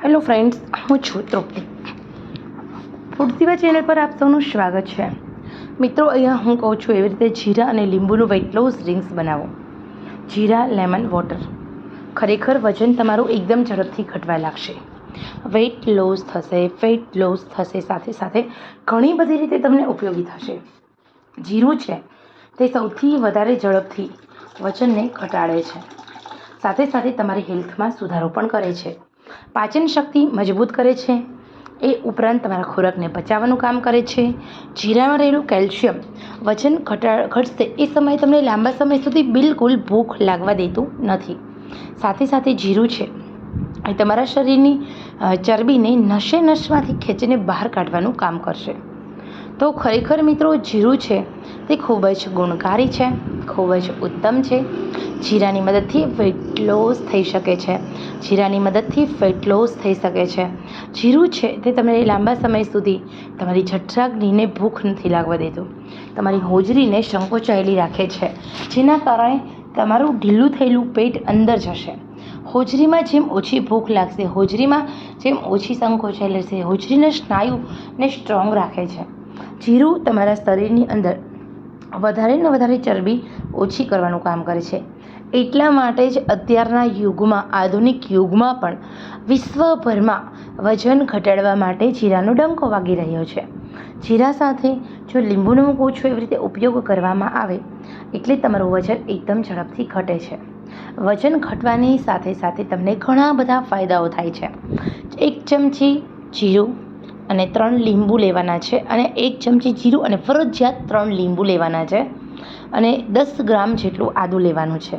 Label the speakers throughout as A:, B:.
A: Hello friends, હું છું તૃપ્તિ. Food સેવા ચેનલ પર આપ સૌનું સ્વાગત છે. મિત્રો, અહીંયા હું કહું છું એવી રીતે જીરા અને લીંબુનું વેઇટ લોસ ડ્રિંક્સ બનાવો. જીરા લેમન વોટર. ખરેખર વજન તમારું એકદમ ઝડપથી ઘટવા લાગશે. વેઇટ લોસ થશે, ફેટ લોસ થશે, સાથે સાથે ઘણી બધી રીતે તમને ઉપયોગી થશે. જીરું છે તે સૌથી વધારે ઝડપથી વજનને ઘટાડે છે. સાથે સાથે તમારી હેલ્થમાં સુધારો પણ કરે છે. પાચન શક્તિ મજબૂત કરે છે. એ ઉપરાંત તમારા ખોરાકને પચાવવાનું કામ કરે છે. જીરામાં રહેલું કેલ્શિયમ વજન ઘટશે એ સમયે તમને લાંબા સમય સુધી બિલકુલ ભૂખ લાગવા દેતું નથી. સાથે સાથે જીરું છે એ તમારા શરીરની ચરબીને નસમાંથી ખેંચીને બહાર કાઢવાનું કામ કરશે. તો ખરેખર મિત્રો, જીરું છે તે ખૂબ જ ગુણકારી છે, ખૂબ જ ઉત્તમ છે. જીરાની મદદથી વેઇટ લોસ થઈ શકે છે. જીરાની મદદથી ફેટ લોસ થઈ શકે છે. જીરું છે તે તમને લાંબા સમય સુધી તમારી જઠરાગ્નિને ભૂખ નથી લાગવા દેતું. તમારી હોજરીને સંકોચાયેલી રાખે છે, જેના કારણે તમારું ઢીલું થયેલું પેટ અંદર જશે. હોજરીમાં જેમ ઓછી ભૂખ લાગશે, હોજરીમાં જેમ ઓછી સંકોચાયેલી રહેશે, હોજરીના સ્નાયુને સ્ટ્રોંગ રાખે છે. જીરું તમારા શરીરની અંદર વધારે ને વધારે ચરબી ઓછી કરવાનું કામ કરે છે. એટલા માટે જ અત્યારના યુગમાં, આધુનિક યુગમાં પણ વિશ્વભરમાં વજન ઘટાડવા માટે જીરાનો ડંકો વાગી રહ્યો છે. જીરા સાથે જો લીંબુનો હું કહું છું એવી રીતે ઉપયોગ કરવામાં આવે એટલે તમારું વજન એકદમ ઝડપથી ઘટે છે. વજન ઘટવાની સાથે સાથે તમને ઘણા બધા ફાયદાઓ થાય છે. 1 ચમચી જીરું અને 3 લીંબુ લેવાના છે, અને 1 ચમચી જીરું અને ફરજિયાત 3 લીંબુ લેવાના છે, અને 10 ગ્રામ જેટલું આદું લેવાનું છે.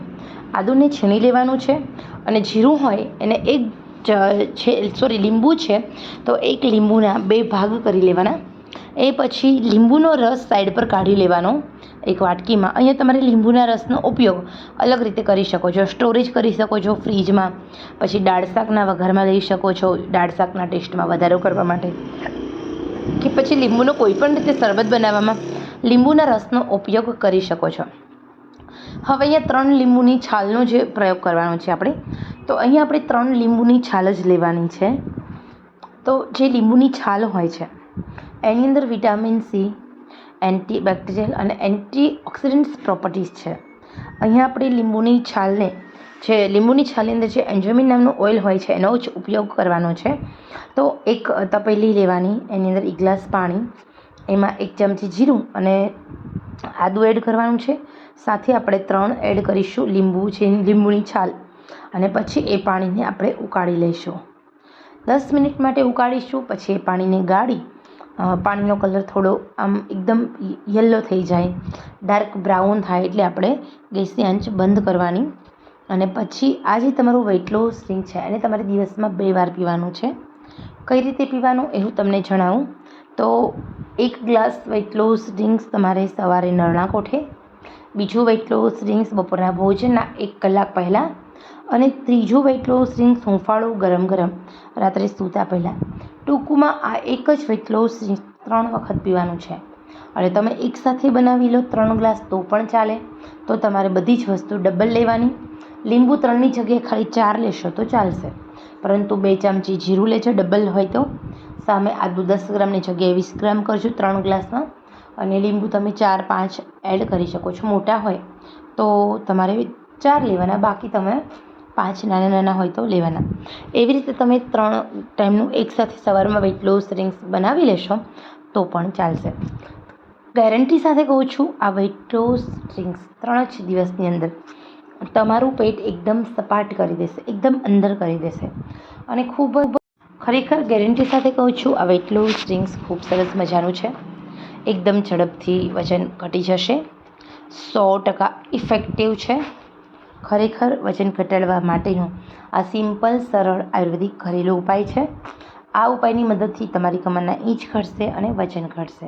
A: આદુને છીણી લેવાનું છે, અને જીરું હોય એને લીંબુ છે તો 1 લીંબુના 2 ભાગ કરી લેવાના. એ પછી લીંબુનો રસ સાઈડ પર કાઢી લેવાનો એક વાટકીમાં. અહીંયા તમારે લીંબુના રસનો ઉપયોગ અલગ રીતે કરી શકો છો. સ્ટોરેજ કરી શકો છો ફ્રીજમાં, પછી દાળ શાકના વઘારમાં લઈ શકો છો, દાળ શાકના ટેસ્ટમાં વધારો કરવા માટે, કે પછી લીંબુનો કોઈ પણ રીતે શરબત બનાવવામાં લીંબુના રસનો ઉપયોગ કરી શકો છો. હવે અહીંયા 3 લીંબુની છાલનો જે પ્રયોગ કરવાનો છે આપણે, તો અહીંયા આપણે 3 લીંબુની છાલ જ લેવાની છે. તો જે લીંબુની છાલ હોય છે એની અંદર વિટામિન સી, એન્ટીબેક્ટેરિયલ અને એન્ટીઓક્સિડન્ટ્સ પ્રોપર્ટીઝ છે. અહીંયા આપણે લીંબુની છાલની અંદર જે એન્જોમિન નામનું ઓઇલ હોય છે એનો જ ઉપયોગ કરવાનો છે. તો એક તપેલી લેવાની, એની અંદર 1 ગ્લાસ પાણી, એમાં 1 ચમચી જીરું અને આદું એડ કરવાનું છે. સાથે આપણે 3 એડ કરીશું લીંબુની છાલ, અને પછી એ પાણીને આપણે ઉકાળી લઈશું. 10 મિનિટ માટે ઉકાળીશું. પછી એ પાણીને ગાળી પાણીનો કલર થોડો આમ એકદમ યલો થઈ જાય, ડાર્ક બ્રાઉન થાય એટલે આપણે ગેસની આંચ બંધ કરવાની. અને પછી આ જે તમારું વેઇટ લોસ ડ્રિંક છે એને તમારે દિવસમાં 2 વાર પીવાનું છે. કઈ રીતે પીવાનું એ હું તમને જણાવું. તો 1 ગ્લાસ વેઇટ લોસ ડ્રિંક્સ તમારે સવારે નરણા કોઠે, બીજું વેઇટ લોસ ડ્રિંક્સ બપોરના ભોજનના 1 કલાક પહેલાં, અને ત્રીજું વેઇટ લોસ ડ્રિંક્સ હુંફાળું ગરમ રાત્રે સૂતા પહેલાં. ટૂંકમાં આ એક જ વેઇટ લોસ ડ્રિંક્સ 3 વખત પીવાનું છે. અને તમે એકસાથે બનાવી લો 3 ગ્લાસ તો પણ ચાલે. તો તમારે બધી જ વસ્તુ ડબલ લેવાની. લીંબુ 3ની જગ્યાએ ખાલી 4 લેશો તો ચાલશે, પરંતુ 2 ચમચી જીરું લેજો ડબલ હોય તો. સામે આદું 10 ગ્રામની જગ્યાએ 20 ગ્રામ કરજો 3 ગ્લાસમાં. અને લીંબુ તમે 4-5 એડ કરી શકો છો. મોટા હોય તો તમારે 4 લેવાના, બાકી તમે 5 નાના હોય તો લેવાના. એવી રીતે તમે 3 ટાઈમનું એકસાથે સવારમાં વેઇટ લોસ ડ્રિંક્સ બનાવી લેશો તો પણ ચાલશે. ગેરંટી સાથે કહું છું, આ વેઇટ લોસ ડ્રિંક્સ 3 જ દિવસની અંદર તમારું પેટ એકદમ સપાટ કરી દેશે, એકદમ અંદર કરી દેશે. અને ખરેખર ગેરંટી સાથે કહું છું, આ વેઇટ લોસ ડ્રિંક્સ ખૂબ સરસ મજાનું છે. એકદમ ઝડપથી વજન ઘટી જશે. 100% ઇફેક્ટિવ છે. ખરેખર વજન ઘટાડવા માટેનો આ સિમ્પલ, સરળ આયુર્વેદિક ઘરેલું ઉપાય છે. આ ઉપાયની મદદથી તમારી કમરના ઇંચ ઘટશે અને વજન ઘટશે.